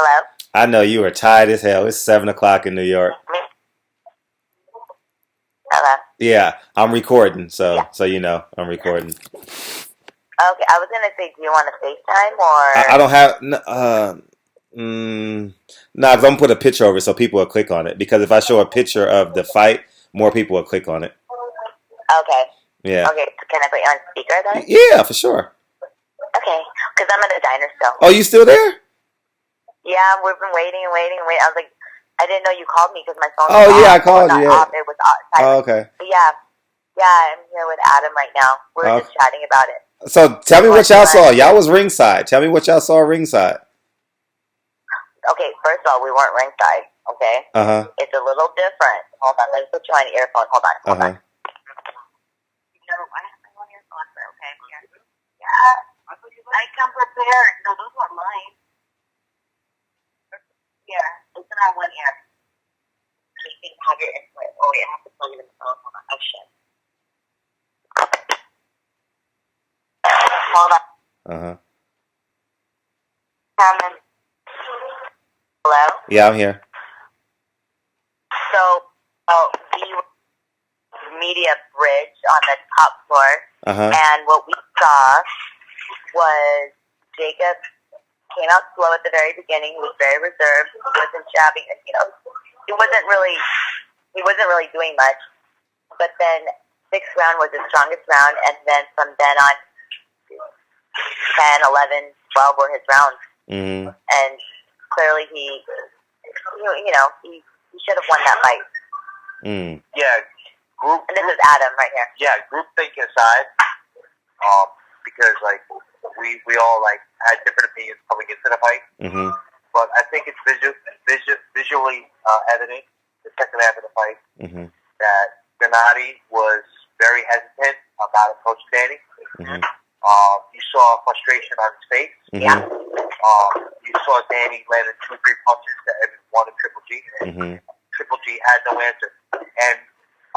Hello? I know you are tired as hell. It's 7 o'clock in New York. Hello? Yeah, I'm recording, Yeah. so you know I'm recording. Okay, I was going to say, do you want to FaceTime I or... don't have no, because I'm gonna put a picture over it so people will click on it. Because if I show a picture of the fight, more people will click on it. Okay. Yeah. Okay, so can I put you on speaker then? Yeah, for sure. Okay, because I'm at a diner still. Oh, you still there? Yeah, we've been waiting and waiting and waiting. I was like, I didn't know you called me because my phone was Oh off. yeah, I called Well, you. not Yeah. off, it was silent. Oh, okay. But yeah, I'm here with Adam right now. We were just chatting about it. So tell me what y'all saw. Y'all was ringside. Tell me what y'all saw ringside. Okay, first of all, we weren't ringside, okay? It's a little different. Hold on, let me put you on earphone. Hold on. No, I have my own earphones, okay? Yeah, I come prepared. No, those weren't mine. Yeah, listen on one ear. You can have your input. Oh, wait, I have to plug it in the phone. Hold on. Oh, shit. Hold on. Hello? Yeah, I'm here. So, we were media bridge on the top floor, and what we saw was Jacob came out slow at the very beginning. He was very reserved. He wasn't jabbing. He wasn't really doing much. But then 6th round was his strongest round, and then from then on, 10, 11, 12 were his rounds. And clearly he should have won that fight. Yeah, and this is Adam right here. Yeah, group think aside, because like we all like had different opinions coming into the fight. But I think it's visually evident the second half of the fight that Gennady was very hesitant about approaching Danny. You saw frustration on his face. Yeah. You saw Danny landing 2-3 punches that everyone in Triple G, and Triple G had no answer. And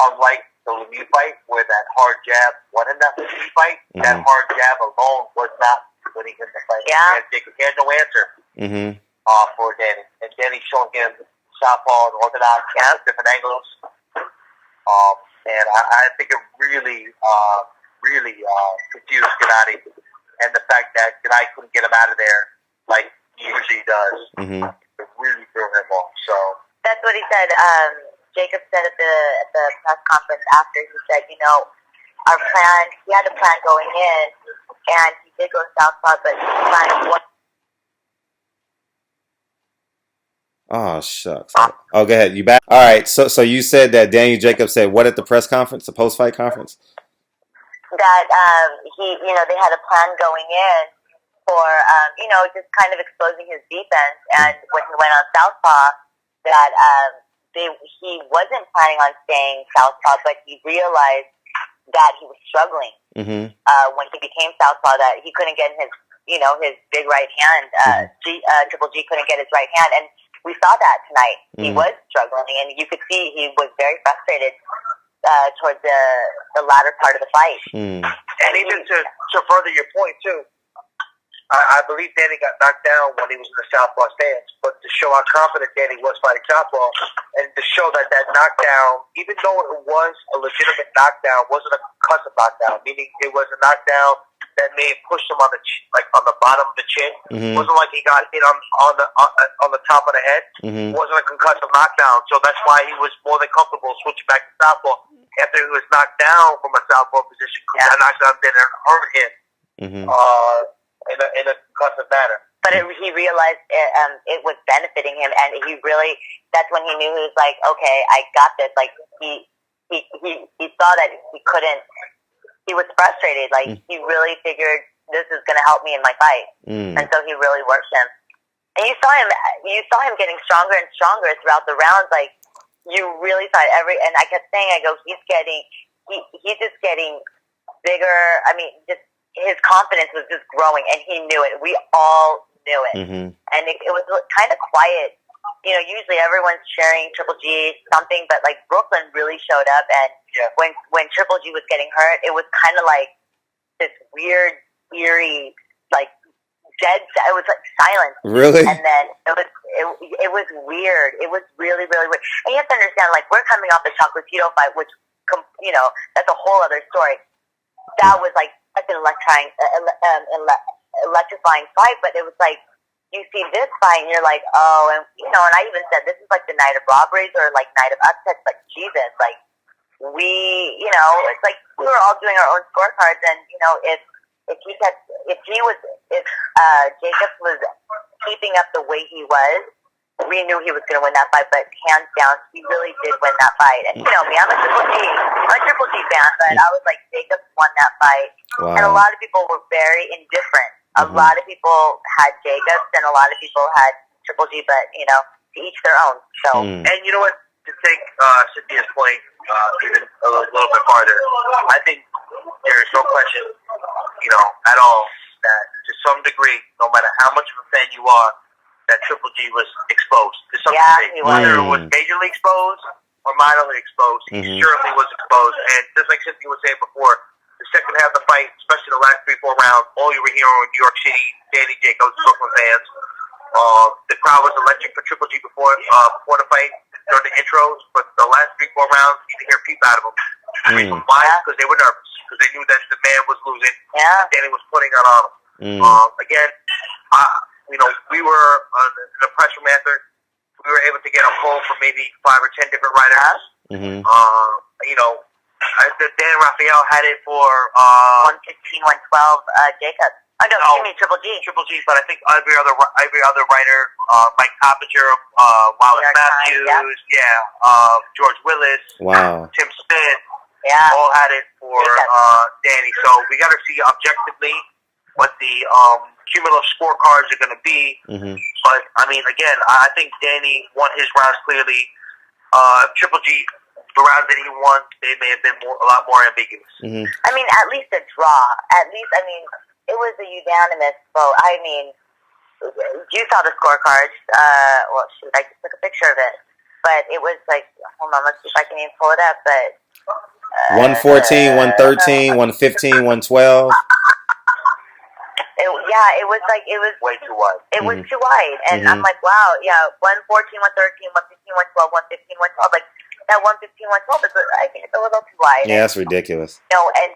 unlike the Lemieux fight, where that hard jab won him that Lemieux fight, that hard jab alone was not winning him the fight. Yeah. He had no answer for Danny. And Danny showing him southpaw and orthodox at different angles. And I think it really confused Gennady. And the fact that Gennady couldn't get him out of there like he usually does, it really threw him off. So that's what he said. Jacob said at the press conference after, he said, our plan, he had a plan going in, and he did go southpaw, but his plan was... Oh, shucks. Oh, go ahead. You back? All right. So you said that Daniel Jacobs said what at the press conference, the post-fight conference? That they had a plan going in for, just kind of exposing his defense, and when he went on southpaw, that he wasn't planning on staying southpaw, but he realized that he was struggling when he became southpaw, that he couldn't get his big right hand. Triple G couldn't get his right hand, and we saw that tonight. He was struggling, and you could see he was very frustrated towards the latter part of the fight. And even to further your point too, I believe Danny got knocked down when he was in the southpaw stance, but to show how confident Danny was fighting southpaw, and to show that knockdown, even though it was a legitimate knockdown, wasn't a concussive knockdown, meaning it was a knockdown that may have pushed him on the bottom of the chin. Wasn't like he got hit on the top of the head. Wasn't a concussive knockdown, so that's why he was more than comfortable switching back to southpaw after he was knocked down from a southpaw position. That knockdown didn't hurt him. In a concussive manner. But he realized it was benefiting him, and that's when he knew, he was like, okay, I got this. Like, he saw that he couldn't, he was frustrated. Like, he really figured this is going to help me in my fight. And so he really worked him. And you saw him getting stronger and stronger throughout the rounds. Like, you really saw it and I kept saying, he's just getting bigger. I mean, just, his confidence was just growing, and he knew it. We all knew it. And it was kind of quiet. Usually everyone's cheering Triple G something, but like Brooklyn really showed up, and when Triple G was getting hurt, it was kind of like this weird, eerie, like dead. It was like silence. Really? And then it was weird. It was really, really weird. And you have to understand, like, we're coming off the Chocolatito fight, which, you know, that's a whole other story. That was like such an electrifying fight, but it was like, you see this fight and you're like, oh, and you know, and I even said this is like the night of robberies or like night of upsets. Like, Jesus, like, you know, it's like we were all doing our own scorecards, and you know, if Jacobs was keeping up the way he was, we knew he was going to win that fight. But hands down, he really did win that fight. And you know me, I'm a Triple G fan, but I was like, Jacobs won that fight. Wow. And a lot of people were very indifferent. A lot of people had Jacobs, and a lot of people had Triple G, but you know, to each their own. So, and you know what? To take Cynthia's point even a little bit farther, I think there is no question, you know, at all that to some degree, no matter how much of a fan you are, that Triple G was exposed to some degree. Whether it was majorly exposed or minorly exposed, he certainly was exposed. And just like Cynthia was saying before, the second half of the fight, especially the last 3-4 rounds, all you were hearing in New York City, Danny Jacobs, Brooklyn fans. The crowd was electric for Triple G before the fight, during the intros, but the last 3-4 rounds, you didn't hear a peep out of them. The reason why? Because they were nervous, because they knew that the man was losing, and Danny was putting it on him. Again, you know, we were in the press room after. We were able to get a poll from maybe 5 or 10 different writers. You know, Dan Raphael had it for 115, 112, Jacobs. Oh, no, excuse me, Triple G. Triple G, but I think every other writer, Mike Coppinger, Wallace Matthews, George Willis, Tim Smith, all had it for Danny. So we got to see objectively what the cumulative scorecards are going to be. But, I mean, again, I think Danny won his rounds clearly. Triple G, the rounds that he won, they may have been a lot more ambiguous. I mean, at least a draw. At least, I mean, it was a unanimous vote. I mean, you saw the scorecards. Well, shoot, I just took a picture of it. But it was like, hold on, let's see if I can even pull it up. But 114, 113, 115, 112. It was like, it was way too wide. It was too wide. And I'm like, wow, 114, 113, 115, 112, 115, 112. Like, that 115, 112 I think it's a little too wide. Yeah, that's ridiculous. You know, and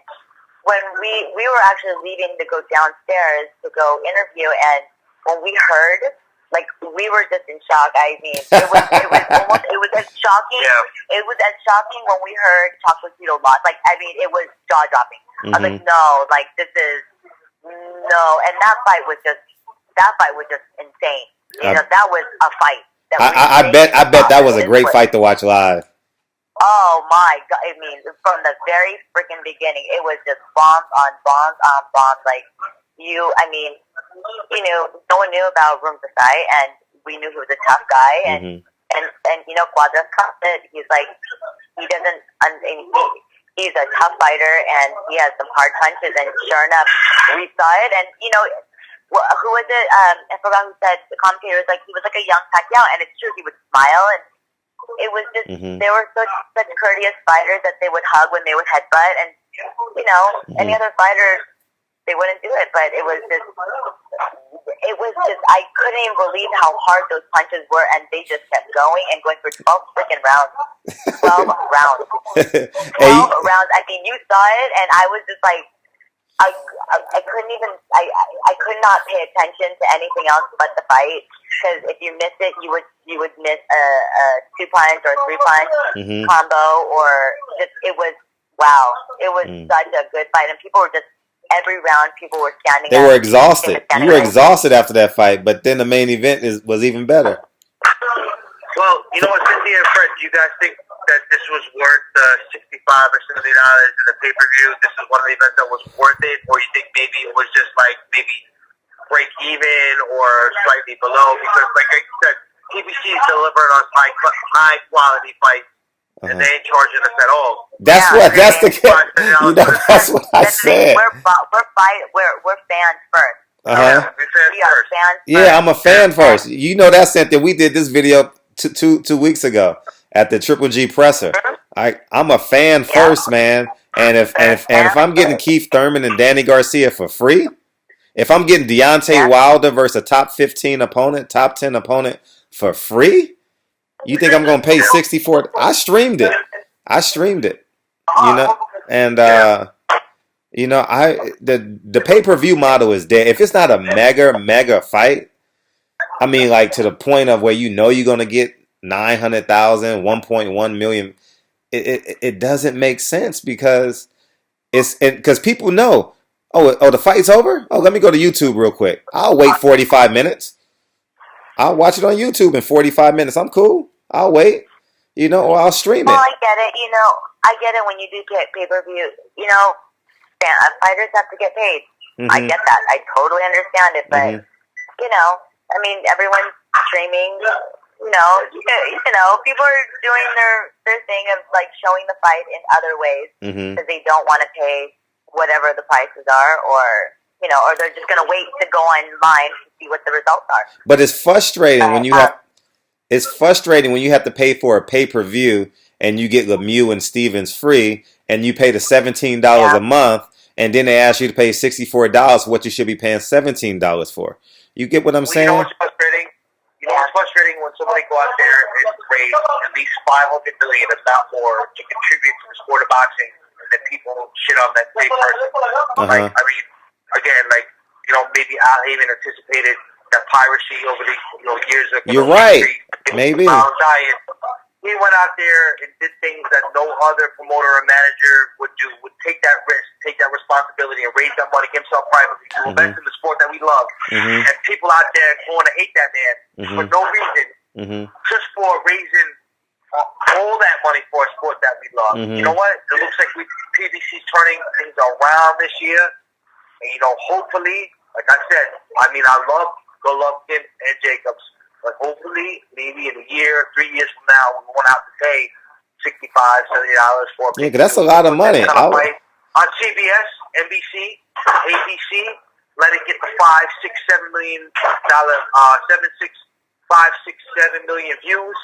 when we were actually leaving to go downstairs to go interview, and when we heard, like, we were just in shock. I mean, it was as shocking. Yeah. It was as shocking when we heard Chocolatito lost. Like, I mean, it was jaw dropping. I was like, no, like, this is no. And that fight was just insane. You know, that was a fight. I bet that was a great fight to watch live. Oh my God! I mean, from the very freaking beginning, it was just bombs on bombs on bombs. Like, I mean, you know, no one knew about Room Desai, and we knew he was a tough guy, and you know, Cuadras commented, he's like, he's a tough fighter, and he has some hard punches, and sure enough, we saw it, and you know, who was it? I forgot who said, the commentator was like, he was like a young Pacquiao, and it's true, he would smile, and it was just, they were such courteous fighters that they would hug when they would headbutt, and, you know, any other fighters, they wouldn't do it, but it was just, I couldn't even believe how hard those punches were, and they just kept going and going for 12 freaking rounds. 12 rounds. 12 rounds. I mean, you saw it, and I was just like, I couldn't even, I could not pay attention to anything else but the fight, because if you miss it, you would miss a 2-punch or a 3-punch combo, or just, it was, wow, it was such a good fight, and people were just, every round, people were standing up. They were exhausted. You were exhausted after that fight, but then the main event was even better. Well, you know what, Cynthia and Fred, do you guys think that this was worth $65 or $70 in the pay-per-view? This is one of the events that was worth it, or you think maybe it was just like maybe break even or slightly below? Because, like I said, PBC is delivering us high quality fights, and they ain't charging us at all. That's what I said. We're fans first. We're fans first. Yeah, I'm a fan first. You know that, Cynthia. We did this video two weeks ago at the Triple G presser. I'm a fan first, man. And if I'm getting Keith Thurman and Danny Garcia for free, If I'm getting Deontay Wilder versus a top 15 opponent, top 10 opponent for free, you think I'm gonna pay 60 for it? I streamed it. You know, and you know, the pay-per-view model is dead. If it's not a mega fight, I mean, like to the point of where you know you're gonna get 900,000, 1.1 million, it doesn't make sense because because people know. Oh, the fight's over? Oh, let me go to YouTube real quick. I'll wait 45 minutes. I'll watch it on YouTube in 45 minutes. I'm cool. I'll wait. You know, or I'll stream it. Well, I get it. You know, I get it when you do get pay-per-view. You know, fighters have to get paid. Mm-hmm. I get that. I totally understand it. But, you know, I mean, everyone's streaming. You know, people are doing their thing of, like, showing the fight in other ways because they don't want to pay whatever the prices are, or you know, or they're just going to wait to go online to see what the results are. But it's frustrating when you have. It's frustrating when you have to pay for a pay-per-view and you get Lemieux and Stevens free, and you pay the $17 a month, and then they ask you to pay $64 for what you should be paying $17 for. You get what I'm saying? You know what's frustrating? It's frustrating when somebody go out there and raise at least $500 million, if not more, to contribute to the sport of boxing. That people shit on that same person. Like, I mean, again, like, you know, maybe Al Heyman anticipated that piracy over the years of You're right. Maybe. He went out there and did things that no other promoter or manager would do. Would take that risk, take that responsibility, and raise that money himself privately to invest in the sport that we love. And people out there going to hate that man for no reason, just for raising all that money for a sport that we love. You know what? It looks like PBC's turning things around this year. And, you know, hopefully, like I said, I mean, I love Golovkin and Jacobs. But hopefully, maybe in a year, 3 years from now, we won't have to pay $65, $70 for a Yeah, because that's a lot of money. On CBS, NBC, ABC, let it get the $5, $6, $7 million, $5, $6, $7 million views,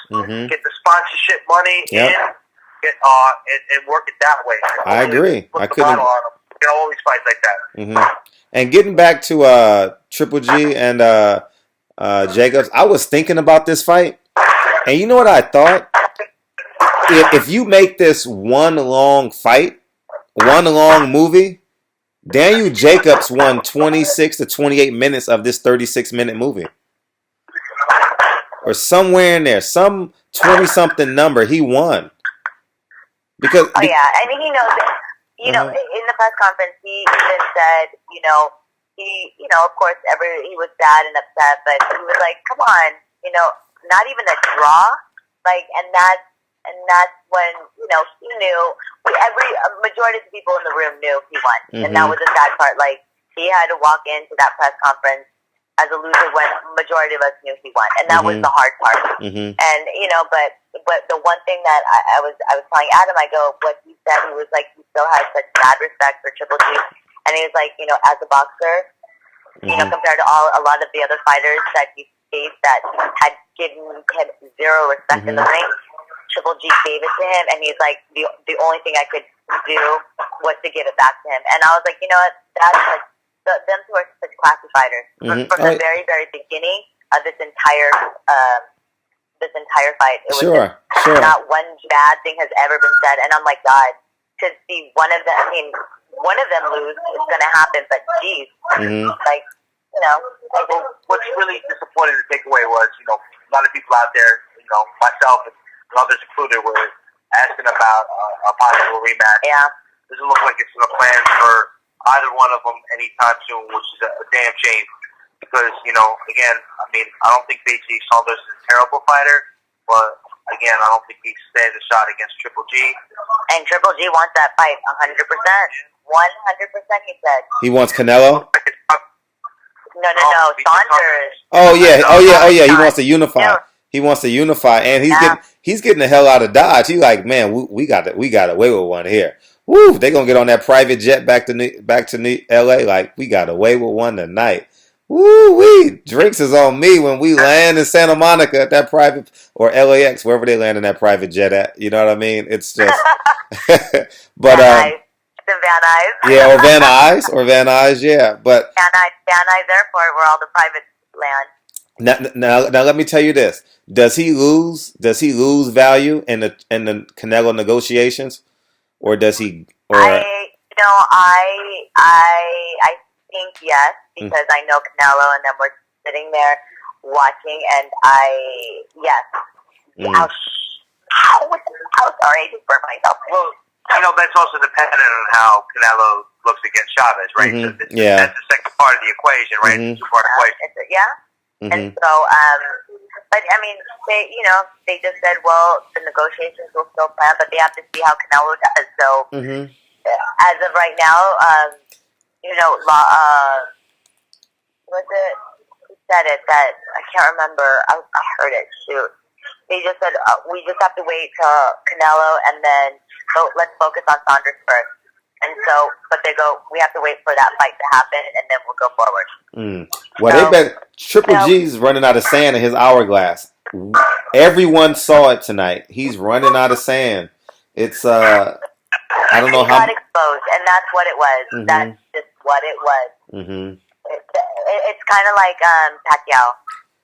get the sponsorship money in, and work it that way. I agree. I couldn't. You know, all these fights like that. And getting back to Triple G and Jacobs, I was thinking about this fight, and you know what I thought? If you make this one long fight, one long movie, Daniel Jacobs won 26 to 28 minutes of this 36-minute movie. Or somewhere in there, some 20-something number, he won. Because I mean, he knows it. You know, in the press conference, he even said, of course, he was sad and upset, but he was like, "Come on, you know, not even a draw." Like, and that's when he knew. A majority of the people in the room knew he won, and that was the sad part. Like, he had to walk into that press conference as a loser when majority of us knew he won, and that was the hard part. And but the one thing that I was telling Adam, I go, what he said, he was like, he still has such mad respect for Triple G, and he was like, as a boxer, compared to a lot of the other fighters that he faced that had given him zero respect in the ring, Triple G gave it to him, and he's like, the only thing I could do was to give it back to him, and I was like, you know what, that's like. Them two are such classy fighters from the very, very beginning of this entire fight. It was not one bad thing has ever been said, and I'm like, God, to see one of them lose, it's going to happen. But geez, like, what's really disappointing to take away was, a lot of people out there, myself and others included, were asking about a possible rematch. Yeah, doesn't look like it's in the plan for either one of them anytime soon, which is a damn shame. Because, again, I mean, I don't think BJ Saunders is a terrible fighter, but, again, I don't think he stands a shot against Triple G. And Triple G wants that fight 100%. 100%, he said. He wants Canelo? No, Saunders. Oh, yeah. He wants to unify. No. He wants to unify, and he's getting the hell out of Dodge. He's like, man, we got away with one here. Woo! They gonna get on that private jet back to L.A. Like, we got away with one tonight. Woo wee! Drinks is on me when we land in Santa Monica at that private, or LAX, wherever they land in that private jet at. You know what I mean? It's just. But The Van Nuys. Yeah, or Van Nuys, yeah. But Van Nuys Airport, where all the private land. now, let me tell you this: Does he lose? Does he lose value in the Canelo negotiations, or does he? Or I think yes, because I know Canelo, and then we're sitting there watching, and yes. Ow, sorry, I just burnt myself. Well, that's also dependent on how Canelo looks against Chavez, right? Mm-hmm. So that's the second part of the equation, right? Mm-hmm. Two-part equation. Yeah. And so, but I mean, they just said, well, the negotiations will still plan, but they have to see how Canelo does. So, as of right now, was it? Who said it? That I can't remember. I heard it. Shoot. They just said we just have to wait till Canelo, and then let's focus on Saunders first. And so, but they go, we have to wait for that fight to happen, and then we'll go forward. Well, they bet Triple G's running out of sand in his hourglass. Everyone saw it tonight. He's running out of sand. It's I don't know how. He got exposed, and that's what it was. Mm-hmm. That's just what it was. Mm-hmm. It's kind of like Pacquiao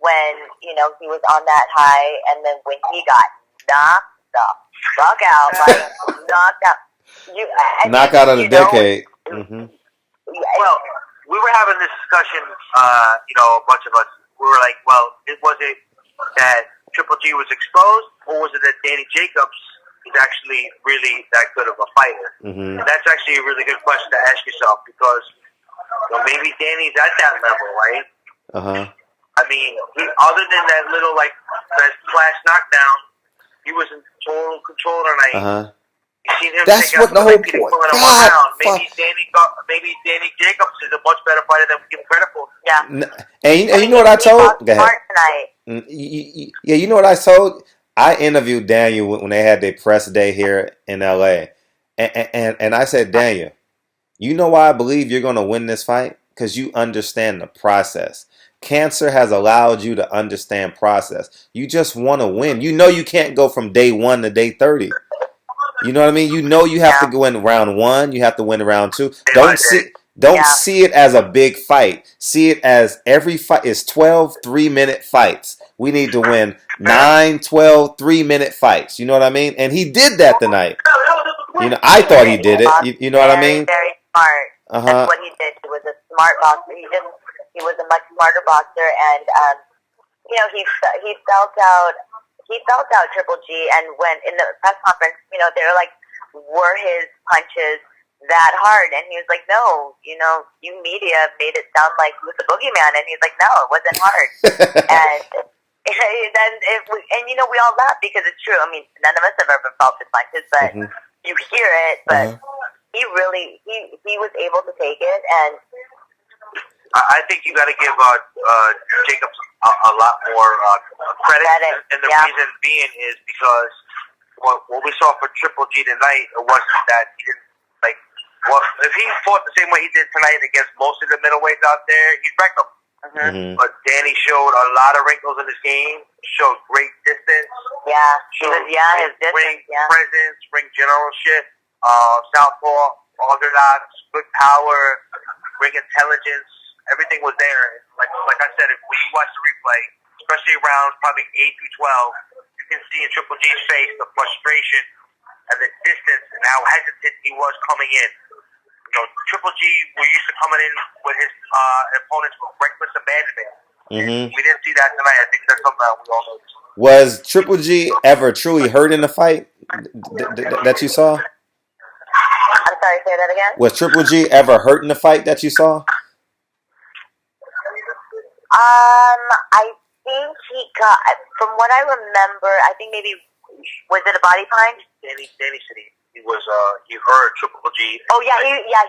when he was on that high, and then when he got knocked the fuck out, knocked out. Knockout of the decade. Mm-hmm. Well, we were having this discussion, a bunch of us. We were like, well, was it that Triple G was exposed, or was it that Danny Jacobs is actually really that good of a fighter? Mm-hmm. And that's actually a really good question to ask yourself, because maybe Danny's at that level, right? Uh-huh. I mean, other than that little, that flash knockdown, he was in total control tonight. Uh-huh. You seen him That's what the whole point. Maybe Danny Jacobs is a much better fighter than we give him credit for. Yeah. And you know what I told? Go ahead. Tonight. Yeah, you know what I told? I interviewed Daniel when they had their press day here in LA. And I said, Daniel, you know why I believe you're going to win this fight? Because you understand the process. Cancer has allowed you to understand process. You just want to win. You know you can't go from day 1 to day 30. You know what I mean? You know you have to go in round 1. You have to win round 2. Don't see it as a big fight. See it as every fight is 12 3-minute fights. We need to win 9, 12 3-minute fights. You know what I mean? And he did that tonight. I thought he did it. You know what I mean? Very smart. That's what he did. He was a smart boxer. He was a much smarter boxer, and he felt out Triple G. And when in the press conference, they were like, "Were his punches that hard?" And he was like, "No, you media made it sound like he was a boogeyman." And he's like, "No, it wasn't hard." and we all laugh because it's true. I mean, none of us have ever felt his punches, but you hear it. But he really he was able to take it, and I think you got to give Jacobs a lot more credit. And the reason being is because what we saw for Triple G tonight, it wasn't that he didn't if he fought the same way he did tonight against most of the middleweights out there, he'd wreck them. Mm-hmm. But Danny showed a lot of wrinkles in his game. Showed great distance. Yeah, his distance. Ring presence, ring generalship, southpaw, orthodox, good power, ring intelligence. Everything was there. Like I said, when you watch the replay, especially around probably 8 through 12, you can see in Triple G's face the frustration and the distance and how hesitant he was coming in. Triple G, we're used to coming in with his opponents with reckless abandonment. Mm-hmm. We didn't see that tonight. I think that's something that we all noticed. Was Triple G ever truly hurt in the fight that you saw? I'm sorry, say that again? Was Triple G ever hurt in the fight that you saw? I think he got, from what I remember, I think maybe, was it a body punch? Danny said he was, he heard Triple G. Oh, yeah,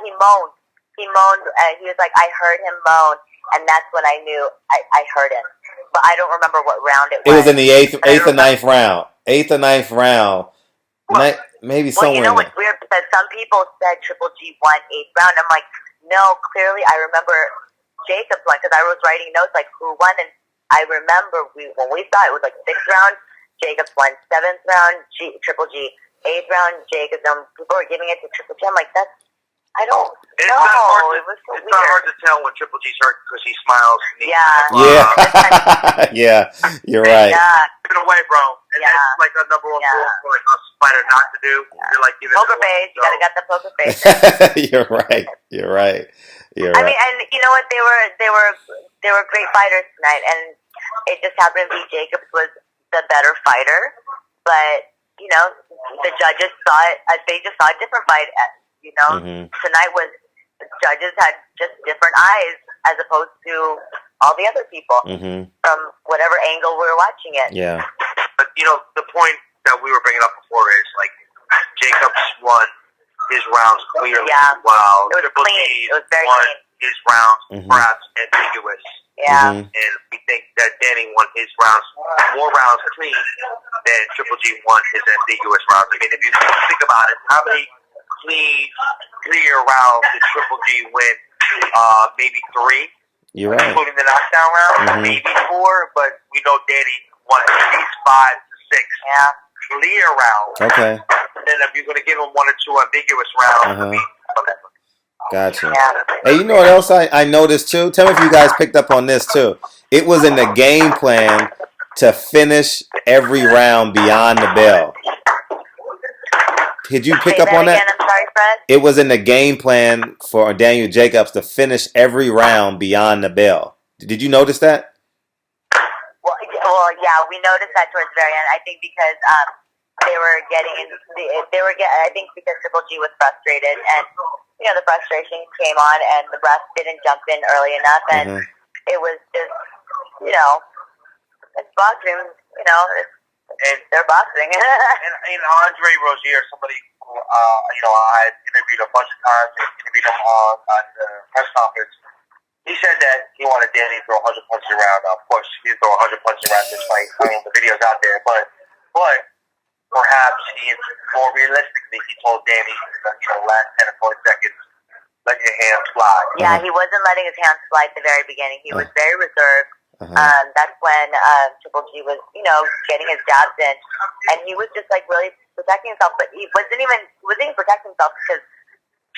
he moaned. He moaned, he was like, I heard him moan, and that's when I knew I heard him. But I don't remember what round it was. It was in the 8th or 9th round. 8th or 9th round. Maybe somewhere. Well, what's weird, because some people said Triple G won 8th round. I'm like, no, clearly I remember Jacobs won, because I was writing notes like who won, and I remember when we saw it was like 6th round, Jacobs won, 7th round, Triple G, 8th round, Jacobs. People were giving it to Triple G. I'm like, that's I don't It's know. not hard. It was so It's not weird. hard to tell when Triple G's hurt because he smiles. And he, Yeah, you're right. Yeah. Give it away, bro. And that's like a number one rule for like a fighter not to do. You're like giving poker it away. face. You gotta get the poker face. You're right. You're right. You're I right. mean, and you know what? They were great fighters tonight, and it just happened to be Jacobs was the better fighter, but you know the judges saw it. They just saw a different fight. You know, tonight was the judges had just different eyes as opposed to all the other people from whatever angle we were watching it. Yeah. But you know, the point that we were bringing up before is like Jacobs won his rounds clearly. Yeah. While It was Triple clean. G It was very won clean. his rounds perhaps ambiguous. Yeah. And we think that Danny won his rounds more rounds clean than Triple G won his ambiguous rounds. I mean, if you think about it, how many clear rounds did Triple G win? Maybe 3. You're right. Including the knockdown round, maybe 4, but we know Danny won at least 5 to 6 clear rounds. Okay. And then if you're going to give him 1 or 2 ambiguous rounds, I mean, whatever. Gotcha. Yeah. Hey, you know what else I noticed too? Tell me if you guys picked up on this too. It was in the game plan to finish every round beyond the bell. Did you pick up on that? Again, I'm sorry, Fred. It was in the game plan for Daniel Jacobs to finish every round beyond the bell. Did you notice that? Well, yeah, we noticed that towards the very end. I think because they were getting, I think because Triple G was frustrated, and you know the frustration came on, and the refs didn't jump in early enough, and it was just, you know, it's boxing, you know, they're boxing. and Andre Rozier, somebody who you know I had interviewed a bunch of times, interviewed him on the press conference. He said that he wanted Danny to throw 100 punches around. Of course, he didn't throw 100 punches around this fight. I mean, the video's out there, but perhaps more realistically, he told Danny, you know, last 10 or 20 seconds, let your hands fly. Yeah, he wasn't letting his hands fly at the very beginning. He was very reserved. That's when Triple G was, you know, getting his jabs in, and he was just like really protecting himself. But he wasn't even protecting himself because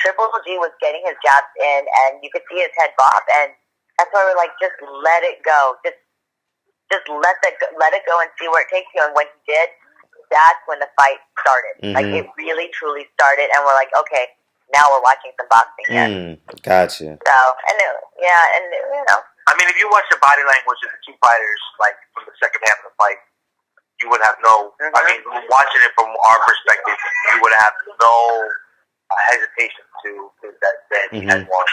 Triple G was getting his jabs in, and you could see his head bob, and that's why we're like, just let it go, just let it go and see where it takes you. And when he did, that's when the fight started. Like it really truly started, and we're like, okay, now we're watching some boxing here. Gotcha. So and you know. I mean, if you watch the body language of the two fighters, like from the second half of the fight, you would have no. I mean, watching it from our perspective, you would have no hesitation that he had won.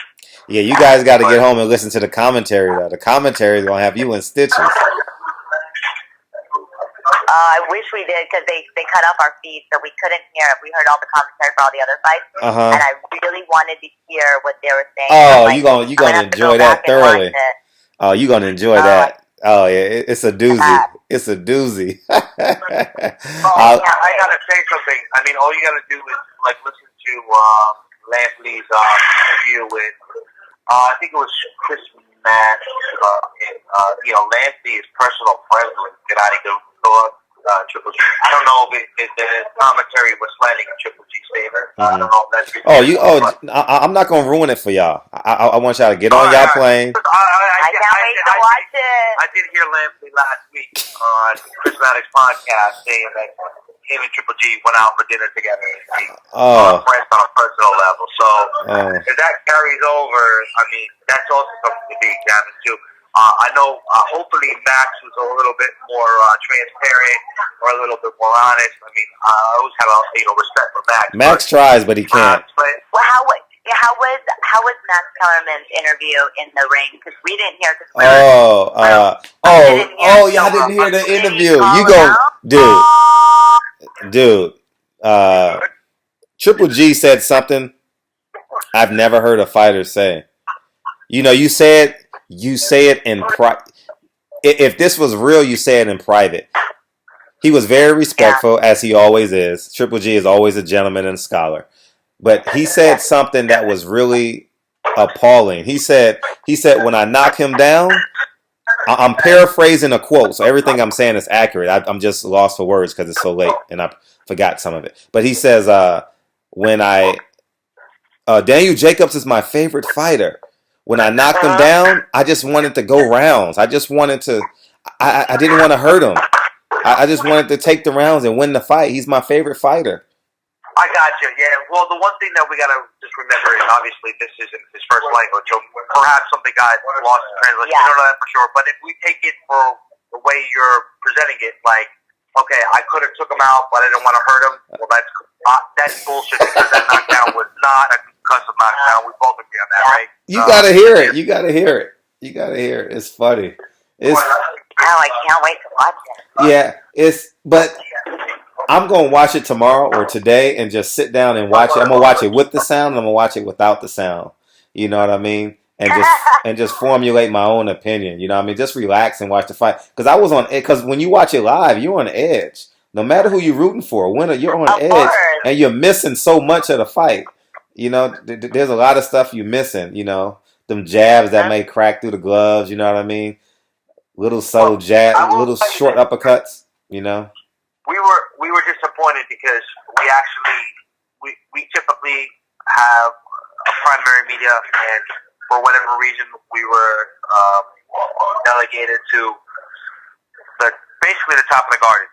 Yeah, you guys got to get home and listen to the commentary, though. The commentary is going to have you in stitches. I wish we did, because they cut off our feed, so we couldn't hear it. We heard all the commentary for all the other fights, and I really wanted to hear what they were saying. Oh, like, you gonna enjoy that thoroughly. Oh, you gonna enjoy that. Oh yeah, it's a doozy. It's a doozy. I gotta say something. I mean, all you gotta do is like listen to Lampley's interview with I think it was Chris Match, and you know, Lampley is personal friends with Gennady Golovkin. Triple G. I don't know if the commentary was slanting in Triple G's favor. I don't know if that's. I'm not gonna ruin it for y'all. I want y'all to get on y'all plane. I can't wait to watch it. I did hear Lampley last week on Chris Maddox's podcast saying that him and Triple G went out for dinner together. Friends on a personal level. So if that carries over, I mean, that's also something to be examined too. I know, hopefully Max was a little bit more transparent or a little bit more honest. I mean, I always have respect for Max. Max tries, but he can't. Well, how was Max Kellerman's interview in the ring? Because we didn't hear. Y'all didn't hear the interview. You go, dude. Triple G said something I've never heard a fighter say. You know, you say it in private. If this was real, you say it in private. He was very respectful, as he always is. Triple G is always a gentleman and a scholar. But he said something that was really appalling. He said, when I knock him down, I'm paraphrasing a quote, so everything I'm saying is accurate. I'm just lost for words because it's so late, and I forgot some of it. But he says, when I Daniel Jacobs is my favorite fighter. When I knocked him down, I just wanted to go rounds. I just wanted to. I didn't want to hurt him. I just wanted to take the rounds and win the fight. He's my favorite fighter. I got you. Yeah. Well, the one thing that we gotta just remember is obviously this isn't his first language, so perhaps something got lost in translation. We don't know that for sure. But if we take it for the way you're presenting it, like, okay, I could have took him out, but I didn't want to hurt him. Well, that's bullshit because that knockdown was not a concussive knockdown. We both agree on that, right? You gotta hear it. You gotta hear it. You gotta hear it. It's funny. It's. Oh, I can't wait to watch it. Yeah, but I'm gonna watch it tomorrow or today and just sit down and watch it. I'm gonna watch it with the sound and I'm gonna watch it without the sound. You know what I mean? And just formulate my own opinion. You know what I mean? Just relax and watch the fight. Because I was on edge. Because when you watch it live, you're on edge. No matter who you're rooting for, winner, you're on edge, and you're missing so much of the fight. You know, there's a lot of stuff you're missing. You know, them jabs that may crack through the gloves. You know what I mean? Little subtle jab, little short uppercuts. You know. We were disappointed because we typically have a primary media, and for whatever reason we were delegated to basically the top of the garden.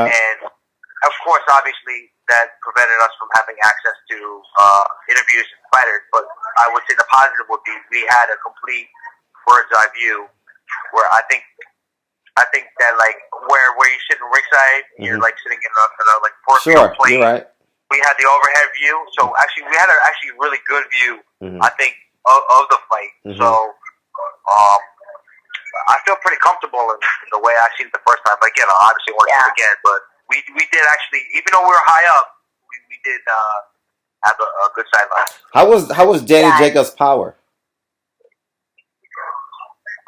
And of course, obviously, that prevented us from having access to interviews and fighters. But I would say the positive would be we had a complete bird's eye view, where I think that like where you sit in ringside, you're like sitting in a like four-field plate. You're right. We had the overhead view, so actually we had a really good view. I think of the fight. So I feel pretty comfortable in the way I seen it the first time. But again, I obviously want to see it again. But we did actually, even though we were high up, we did have a good sideline. How was Danny Jacobs' power?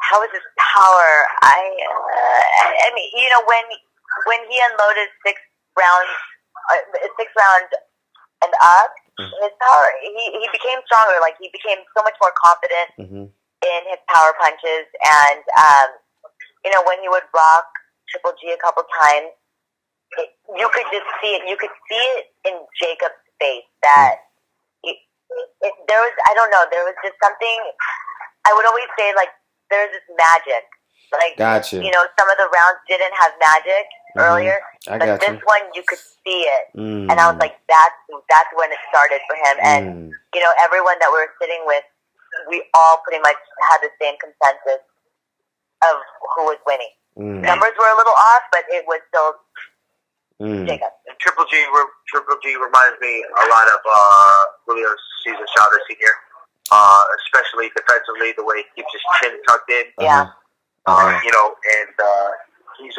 How was his power? I mean, you know, when he unloaded 6 rounds and up, his power, he became stronger. Like, he became so much more confident in his power punches. And, you know, when he would rock Triple G a couple times, you could just see it. You could see it in Jacob's face that there was, I don't know, there was just something, I would always say, like, there's this magic. Like, gotcha. You know, some of the rounds didn't have magic earlier, but this one you could see it. And I was like, that's when it started for him. And, you know, everyone that we were sitting with, we all pretty much had the same consensus of who was winning. Numbers were a little off, but it was still Jacob. And Triple G reminds me a lot of Julio Cesar Chavez Sr., especially defensively, the way he keeps his chin tucked in. You know, and he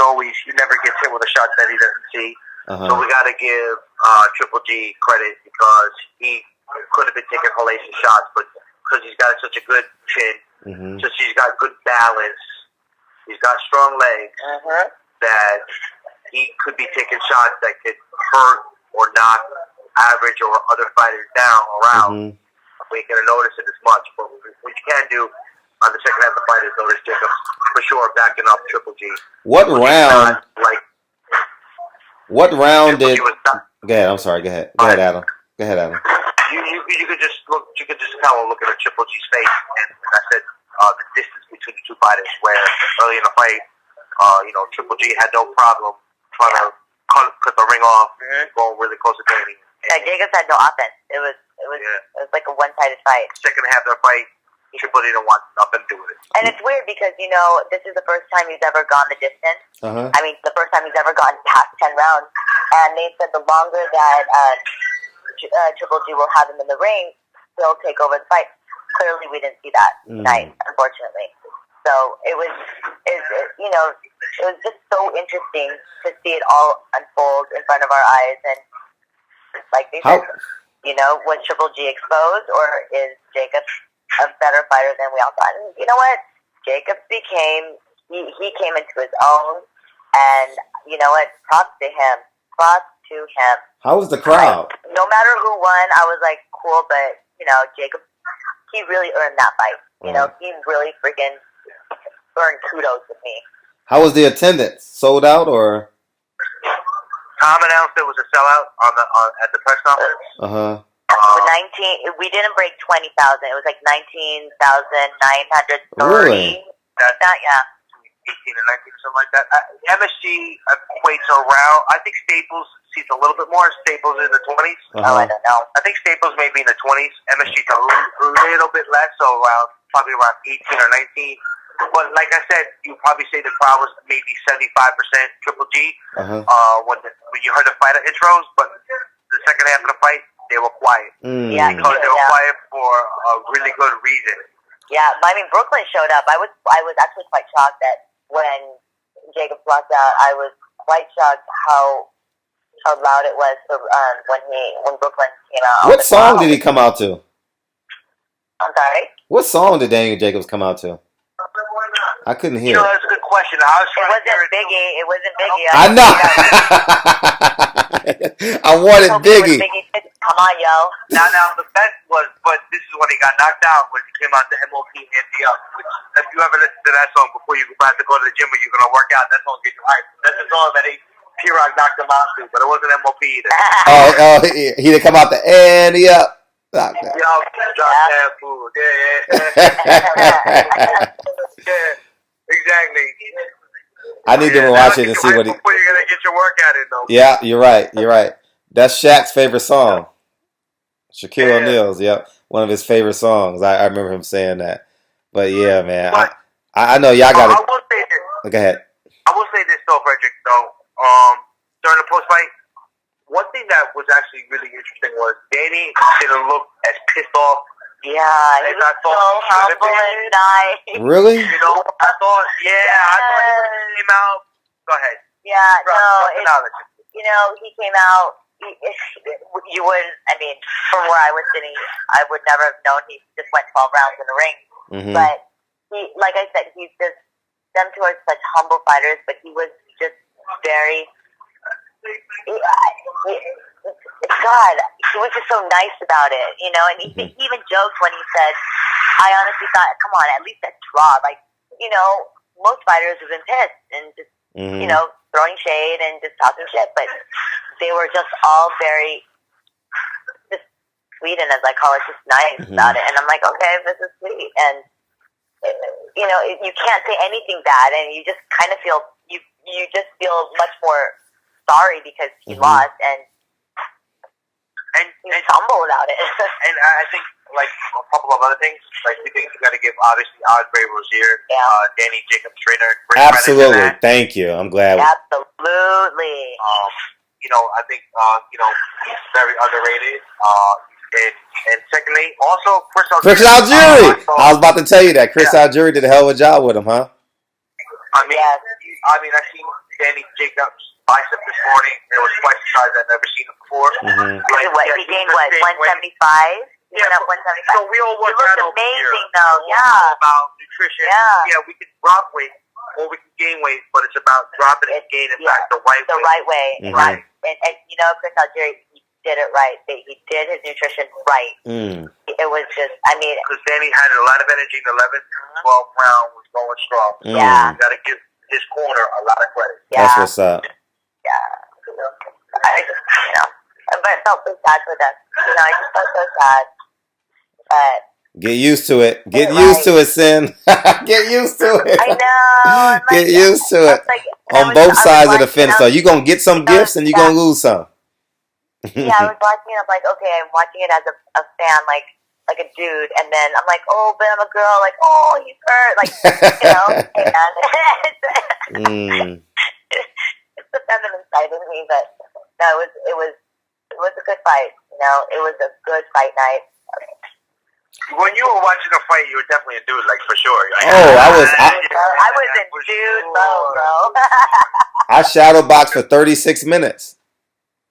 never gets hit with a shot that he doesn't see. So we got to give Triple G credit because he could have been taking hellacious shots, but because he's got such a good chin, just he's got good balance, he's got strong legs, that he could be taking shots that could hurt or knock average or other fighters down around. We ain't gonna notice it as much, but what you can do on the second half of the fight is notice Jacobs for sure backing up Triple G. What round did? Go ahead. I'm sorry. Go ahead. Go ahead, Adam. You could just look. You could just kind of look at a Triple G's face, and I said the distance between the two fighters. Where early in the fight, you know, Triple G had no problem trying to cut the ring off, going really close to Danny. Yeah, Jacobs had no offense. It was like a one-sided fight. Second half of the fight, Triple G didn't want nothing to do with it. And it's weird because, you know, this is the first time he's ever gone the distance. I mean, the first time he's ever gone past 10 rounds. And they said the longer that Triple G will have him in the ring, he'll take over the fight. Clearly, we didn't see that tonight, unfortunately. So it was just so interesting to see it all unfold in front of our eyes. And like they said, you know, was Triple G exposed, or is Jacob a better fighter than we all thought? And you know what? Jacob he came into his own, and you know what? Props to him. How was the crowd? No matter who won, I was like, cool, but you know, Jacob, he really earned that fight. You know, he really freaking earned kudos with me. How was the attendance? Sold out or? Tom announced it was a sellout at the press conference. 19. We didn't break 20,000. It was like 19,930. Really? That's yeah. 18 and 19 or something like that. MSG equates around. I think Staples sees a little bit more. Staples in the 20s. Oh, I don't know. I think Staples may be in the 20s. MSG's a little bit less, so probably around 18 or 19. But like I said, you probably say the crowd was maybe 75% Triple G when you heard the fighter intros, but the second half of the fight, they were quiet. Yeah, because they were quiet for a really good reason. Yeah, I mean, Brooklyn showed up. I was actually quite shocked that when Jacob walked out, I was quite shocked how loud it was for, when Brooklyn came out. What song did he come out to? I'm sorry? What song did Daniel Jacobs come out to? I couldn't hear. That's a good question. It wasn't Biggie. It wasn't Biggie. I know. I wanted Biggie. Come on, yo. Now, the best was, but this is when he got knocked out, when he came out to MOP Handy Up, which, if you ever listen to that song before you about to go to the gym or you're going to work out, that song gets you hyped. That's the song that P-Rock knocked him out to, but it wasn't MOP either. He didn't come out to Handy Up. Yo, drop that food. Yeah, exactly. I need to watch it and see what he. Before you're gonna get your workout in, though. Yeah, you're right. That's Shaq's favorite song. Shaquille O'Neal's. Yep, one of his favorite songs. I remember him saying that. But yeah, man, I know y'all got it. I will say this. Go ahead. I will say this though, Frederick. Though, during the post fight, one thing that was actually really interesting was Danny didn't look as pissed off. Yeah, he was so humble and nice. Really? You know, I thought he came out. Go ahead. Yeah, he came out. You wouldn't. I mean, from where I was sitting, I would never have known he just went 12 rounds in the ring. Mm-hmm. But he, like I said, he's just them two are such humble fighters. But he was just very. God, he was just so nice about it, you know. And he even joked when he said, "I honestly thought, come on, at least that's raw." Like, you know, most fighters have been pissed and just, you know, throwing shade and just talking shit, but they were just all very just sweet and, as I call it, just nice about it. And I'm like, okay, this is sweet. And you know, you can't say anything bad, and you just kind of feel you just feel much more sorry because he lost and he's humble about it. And I think, like, a couple of other things, like, we think you got to give, obviously, Osprey Rozier, Danny Jacobs trainer. Absolutely. Thank you. I'm glad. Absolutely. You know, I think, you know, he's very underrated. And secondly, also, Chris Algieri. I was about to tell you that. Chris Algieri did a hell of a job with him, huh? I mean, I seen Danny Jacobs' bicep this morning. It was twice the size I've never seen it before. He gained what, 175? He went up 175. So we all work out over here. He looked amazing, though. Yeah. About nutrition. Yeah, we can drop weight or we can gain weight, but it's about dropping and gaining back the right way. The right way. Right. And you know, Chris Algieri, he did it right. He did his nutrition right. It was just, I mean, because Danny had a lot of energy in the 11th, 12th round, was going strong. Yeah. You got to give his corner a lot of credit. Yeah. That's what's up. Yeah. I just, you know, but I felt so sad for them. You know, I just felt so sad. But get used to it. Get used to it, Sin. Get used to it. I know. Get used to it. Like, on both sides of the fence, though. You're going to get some gifts and you're going to lose some. Yeah, I was watching it. I'm like, okay, I'm watching it as a fan, like a dude. And then I'm like, oh, but I'm a girl. Like, oh, he's hurt. Like, you know. And it's the feminine side of me, but no, it was a good fight. You know, it was a good fight night. When you were watching the fight, you were definitely a dude, like, for sure. Like, I was in dude mode, bro. I shadow boxed for 36 minutes.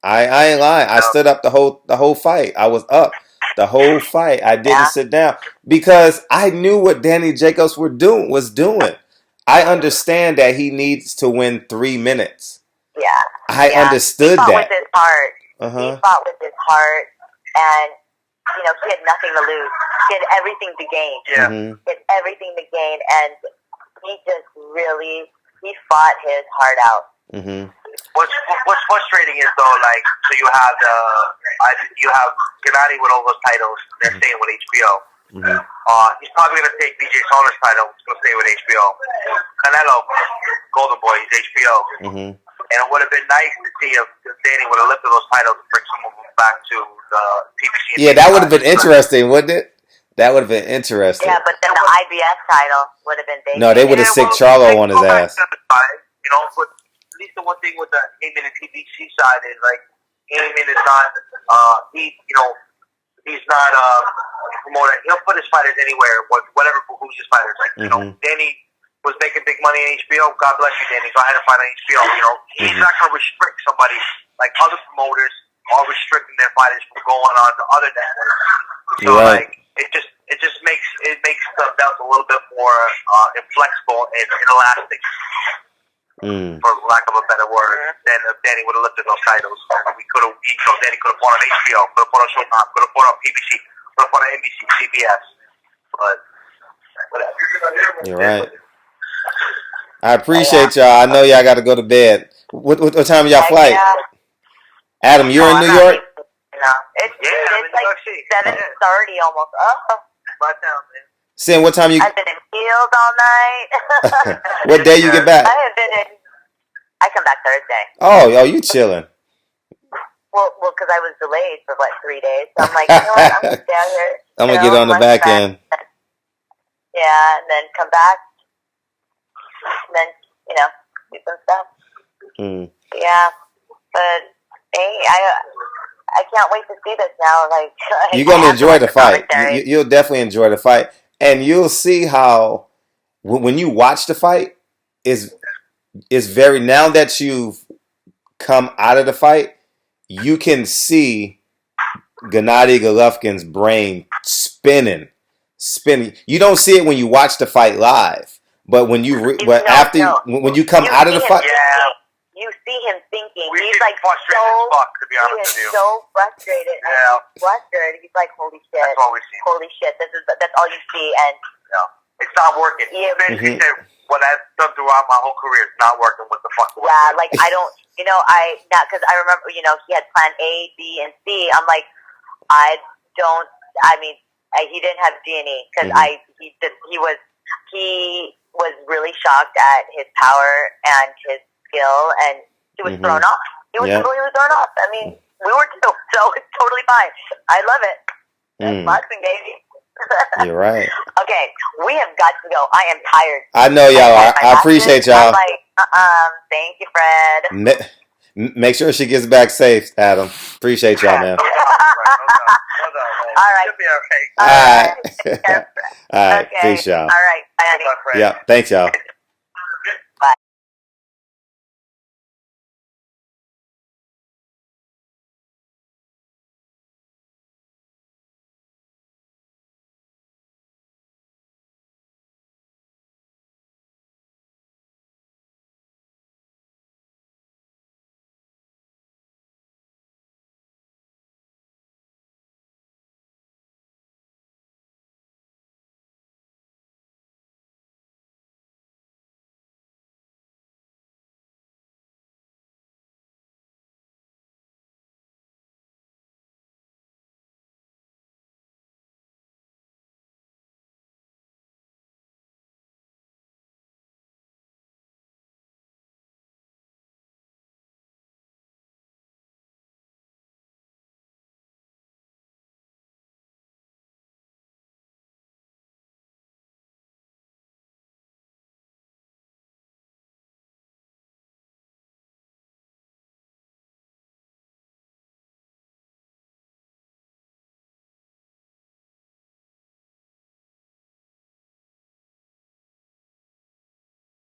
I ain't lying. I stood up the whole fight. I was up the whole fight. I didn't sit down because I knew what Danny Jacobs was doing. I understand that he needs to win 3 minutes. Yeah. I understood that. He fought with his heart. He fought with his heart, and you know, he had nothing to lose. He had everything to gain. Yeah. He had everything to gain, and he just really fought his heart out. What's frustrating is though, like, so you have Gennady with all those titles. They're staying with HBO. Mm-hmm. He's probably gonna take BJ Saunders' title. He's gonna stay with HBO. Canelo, Golden Boy, is HBO. Mm-hmm. And it would have been nice to see if Danny would have lifted those titles and bring some of them back to the PBC. Yeah, that would have been interesting, wouldn't it? That would have been interesting. Yeah, but then the IBS title would have been vacant. No, they would have sick Charlo on his ass. You know, but at least the one thing with the Heyman and PBC side is like Heyman is not he's not a promoter. He'll put his fighters anywhere, whatever behooves his fighters. Like you know, Danny was making big money in HBO. God bless you, Danny. Go ahead and fight on HBO. You know, he's not going to restrict somebody like other promoters are restricting their fighters from going on to other networks. So like it just makes the belt a little bit more inflexible and inelastic. For lack of a better word, than if Danny would have lifted those titles. We could have, Danny could have fought on HBO, could have fought on Showtime, could have fought on PBC, could have fought on NBC, CBS. But whatever. You're right. I appreciate y'all. I know y'all got to go to bed. What time y'all flight? Adam, you're in New York? No, it's like 7:30 almost. Oh, right down, man. Sin, what time you? I've been in field all night. What day you get back? I come back Thursday. Oh, you chilling? Well, because I was delayed for 3 days. So I'm like, you know what? I'm gonna stay out here. I'm gonna get on the back end. Yeah, and then come back, and then do some stuff. Yeah, but hey, I can't wait to see this now. Like, you're gonna enjoy the fight. You'll definitely enjoy the fight, and you'll see how when you watch the fight is very, now that you've come out of the fight, you can see Gennady Golovkin's brain spinning. You don't see it when you watch the fight live, but when you when you come out of the fight, you see him thinking. He's like frustrated as fuck, to be honest with you. So frustrated. Yeah. Flustered. He's like, holy shit. That's all we see. Holy shit. That's all you see, and it's not working. Yeah. Basically said what I've done throughout my whole career is not working. What the fuck? Yeah, like I don't, because I remember, he had plan A, B, and C. I'm like, he didn't have D&E because he was really shocked at his power and his skill, and he was thrown off. He was completely thrown off. I mean, we were too, so it's totally fine. I love it. That's boxing, baby. You're right. Okay, we have got to go. I am tired. I know y'all are. I appreciate y'all. I'm like, thank you, Fred. Make sure she gets back safe, Adam. Appreciate y'all, man. All right. She'll be okay. All right. All right. Peace, y'all. All right. Bye, honey. Yeah. Thanks, y'all.